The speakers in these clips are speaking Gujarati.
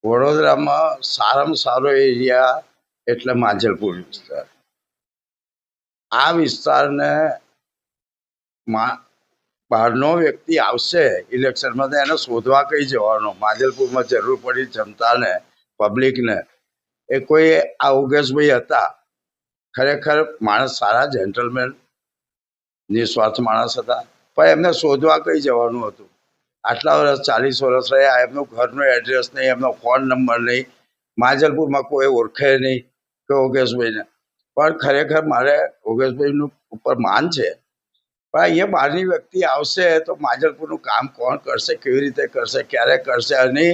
વડોદરામાં સારામાં સારો એરિયા એટલે માંજલપુર વિસ્તાર. આ વિસ્તારને બહારનો વ્યક્તિ આવશે ઇલેક્શનમાં તો એને શોધવા કઈ જવાનો? માંજલપુરમાં જરૂર પડી જનતાને, પબ્લિકને. એ કોઈ આ યોગેશભાઈ હતા, ખરેખર માણસ સારા, જેન્ટલમેન, નિસ્વાર્થ માણસ હતા, પણ એમને શોધવા કઈ જવાનું હતું? આટલા વર્ષ, 40 વર્ષ રહ્યા, એમનું ઘરનું એડ્રેસ નહીં, એમનો ફોન નંબર નહીં, માંજલપુરમાં કોઈ ઓળખે નહીં કે યોગેશભાઈને. પણ ખરેખર મારે યોગેશભાઈનું ઉપર માન છે, પણ અહીંયા બહારની વ્યક્તિ આવશે તો માંજલપુરનું કામ કોણ કરશે, કેવી રીતે કરશે, ક્યારે કરશે? અને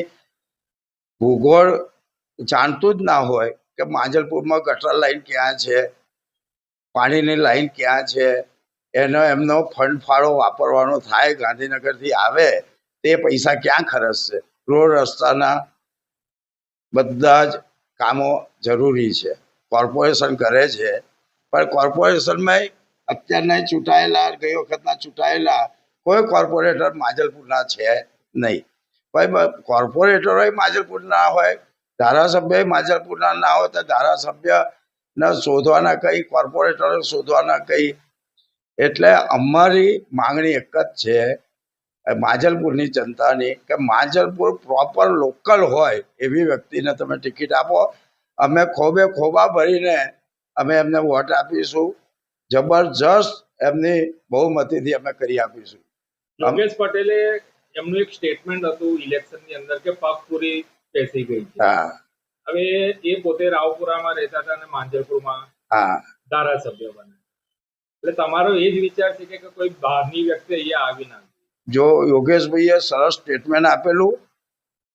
ભૂગોળ જાણતું જ ના હોય કે માંજલપુરમાં ગટર લાઈન ક્યાં છે, પાણીની લાઈન ક્યાં છે, એમનો ફંડ ફાળો વાપરવાનો થાય, ગાંધીનગરથી આવે તે પૈસા ક્યાં ખર્ચશે? રોડ રસ્તાના બધા જ કામો જરૂરી છે, કોર્પોરેશન કરે છે, પણ કોર્પોરેશનમાં અત્યારના ચૂંટાયેલા, ગઈ વખતના ચૂંટાયેલા કોઈ કોર્પોરેટર માંજલપુરના છે નહીં. ભાઈ, કોર્પોરેટરો માંજલપુરના હોય, ધારાસભ્ય માંજલપુરના ના હોય, તો ધારાસભ્યને શોધવાના કઈ, કોર્પોરેટરો શોધવાના કઈ? એટલે અમારી માંગણી એક જ છે માંજલપુરની જનતાની, કે માંજલપુર પ્રોપર લોકલ હોય એવી વ્યક્તિને તમે ટિકિટ આપો. અમે ખોબે ખોબા ભરીને અમે એમને વોટ આપીશું. જબરજસ્ત એમની બહુમતીથી અમે કરી આપીશું. યોગેશ પટેલે એમનું એક સ્ટેટમેન્ટ હતું ઇલેક્શનની અંદર કે પગ પૂરી બેસી ગઈ છે. હા, હવે એ પોતે રાવપુરામાં રહેતા હતા અને માંજલપુરમાં ધારાસભ્ય બને, એટલે તમારો એ જ વિચાર છે કે કોઈ બહારની વ્યક્તિ અહીંયા આવી ના? જો યોગેશભાઈએ સરસ સ્ટેટમેન્ટ આપેલું,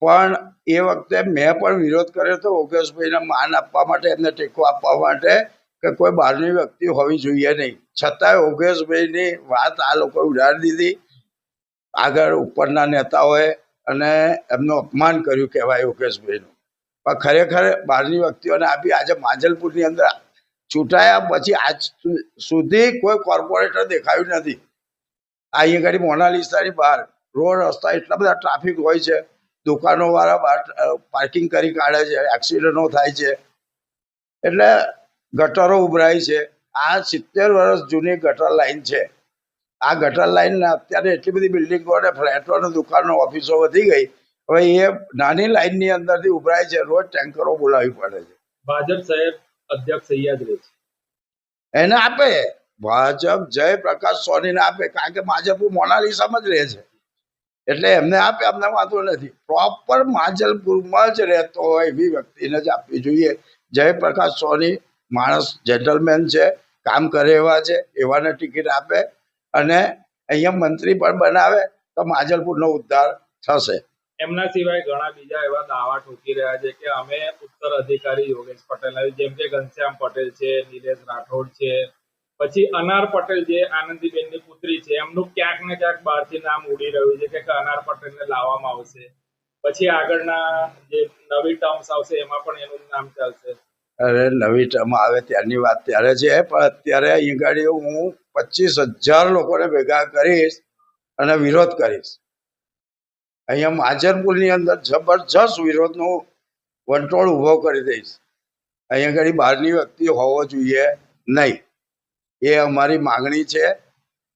પણ એ વખતે મેં પણ વિરોધ કર્યો હતો યોગેશભાઈને માન આપવા માટે, એમને ટેકો આપવા માટે, કે કોઈ બહારની વ્યક્તિ હોવી જોઈએ નહીં. છતાં યોગેશભાઈની વાત આ લોકોએ ઉડાડી દીધી આગળ ઉપરના નેતાઓએ, અને એમનું અપમાન કર્યું કહેવાય યોગેશભાઈનું. પણ ખરેખર બહારની વ્યક્તિઓને આપી. આજે માંજલપુરની અંદર ચૂંટાયા પછી આજ સુધી કોઈ કોર્પોરેટર દેખાયું નથી. અહીંયા ગાડી મોનાલિસાની બહાર રોડ રસ્તા એટલા બધા ટ્રાફિક હોય છે, દુકાનોવાળા બહાર પાર્કિંગ કરી કાઢે છે, એક્સિડન્ટો થાય છે, એટલે ગટરો ઉભરાય છે. આ 70 વર્ષ જૂની ગટર લાઈન છે. આ ગટર લાઈન અત્યારે એટલી બધી બિલ્ડિંગો અને ફ્લેટો અને દુકાનો, ઓફિસો વધી ગઈ. હવે એ નાની લાઈનની અંદરથી ઉભરાય છે, રોજ ટેન્કરો બોલાવવી પડે છે. ભાજપ શહેર અધ્યક્ષ અહીંયા જ રહે છે, એને આપે ભાજપ જયપ્રકાશ સોનીને આપે, કારણ કે માંજલપુર મોનાલિસામાં જ રહે છે, એટલે એમને આપે, અમને વાંધો નથી. પ્રોપર માંજલપુરમાં જ રહેતો હોય એવી વ્યક્તિને જ આપવી જોઈએ. જયપ્રકાશ સોની માણસ જેન્ટલમેન છે, કામ કરે એવા છે, એવાને ટિકિટ આપે અને અહીંયા મંત્રી પણ બનાવે તો માંજલપુરનો ઉદ્ધાર થશે. એમના સિવાય ઘણા બીજા એવા દાવા ઠોકી રહ્યા છે કે અમે ઉત્તર અધિકારી યોગેશ પટેલ, જેમ કે ઘનશ્યામ પટેલ છે, નિલેશ રાઠોડ છે, પછી અનાર પટેલ જે આનંદીબેનની પુત્રી છે, એમનું ક્યાંક ને ક્યાંક બહારથી નામ ઉડી રહ્યું છે કે અનાર પટેલને લાવવામાં આવશે. પછી આગળના જે નવી ટર્મ્સ આવશે એમાં પણ એનું નામ ચાલશે. અરે, નવી ટર્મ આવે ત્યારની વાત ત્યારે છે, પણ અત્યારે અહીં ગાડી હું 25,000 લોકોને ભેગા કરીશ અને વિરોધ કરીશ. અહીંયા માંજલપુરની અંદર જબરજસ્ત વિરોધનો વંટોળ ઊભો કરી દઈશ. અહીંયા ઘડી બહારની વ્યક્તિ હોવો જોઈએ નહીં, એ અમારી માગણી છે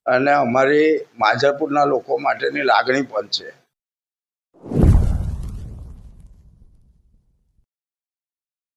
અને અમારી માંજલપુરના લોકો માટેની લાગણી પણ છે.